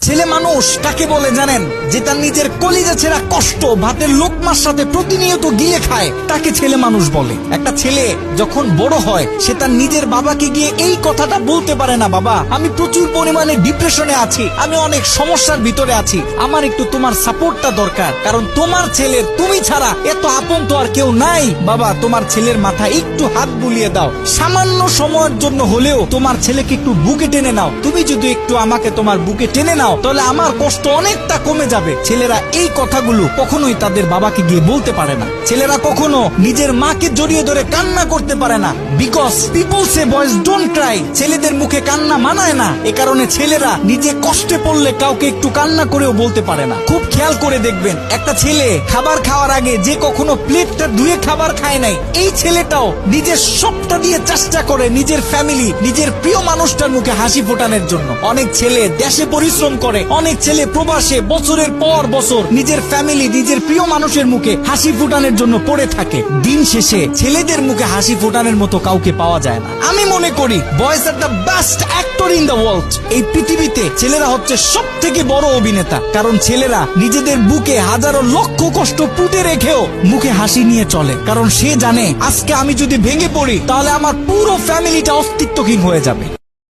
ছেলে মানুষ কাকে বলে জানেন? যে তার নিজের কলিজা ছেঁড়া কষ্ট ভাতের লোকমার সাথে প্রতিনিয়ত গিলে খায়, তাকে ছেলে মানুষ বলে। একটা ছেলে যখন বড় হয়, সে তার নিজের বাবাকে গিয়ে এই কথাটা বলতে পারে না, বাবা আমি প্রচুর পরিমাণে ডিপ্রেশনে আছি, আমি অনেক সমস্যার ভিতরে আছি, আমার একটু তোমার সাপোর্টটা দরকার, কারণ তোমার ছেলের তুমি ছাড়া এত আপন তো আর কেউ নাই। বাবা তোমার ছেলের মাথায় একটু হাত বুলিয়ে দাও, সামান্য সময়ের জন্য হলেও তোমার ছেলেকে একটু বুকে টেনে নাও। তুমি যদি একটু আমাকে তোমার বুকে টেনে নাও, তাহলে আমার কষ্ট অনেকটা কমে যাবে। ছেলেরা এই কথাগুলো কখনোই তাদের বাবাকে গিয়ে বলতে পারে না। ছেলেরা কখনো নিজের মাকে জড়িয়ে ধরে কান্না করতে পারে না, because people say boys don't Cry. ছেলেদের মুখে কান্না মানায় না, এ কারণে ছেলেরা নিজে কষ্টে পড়লে কাউকে একটু কান্না করেও বলতে পারে না। খুব খেয়াল করে দেখবেন, একটা ছেলে খাবার খাওয়ার আগে যে কখনো প্লেটটা ধুয়ে খাবার খায় নাই, এই ছেলেটাও নিজের সবটা দিয়ে চেষ্টা করে নিজের ফ্যামিলি, নিজের প্রিয় মানুষটার মুখে হাসি ফোটানোর জন্য। অনেক ছেলে দেশে পরিশ্রম করে, অনেক ছেলে প্রবাসে বছরের পর বছর নিজের ফ্যামিলি, নিজের প্রিয় মানুষের মুখে হাসি ফোটানোর জন্য পড়ে থাকে। দিন শেষে ছেলেদের মুখে হাসি ফোটানোর মতো কাউকে পাওয়া যায় না। আমি মনে করি boys are the best actor in the world. এই পৃথিবীতে ছেলেরা হচ্ছে সব থেকে বড় অভিনেতা, কারণ ছেলেরা নিজেদের বুকে হাজারো লক্ষ কষ্ট পুঁতে রেখেও মুখে হাসি নিয়ে চলে, কারণ সে জানে আজকে আমি যদি ভেঙে পড়ি তাহলে আমার পুরো ফ্যামিলিটা অস্তিত্বহীন হয়ে যাবে।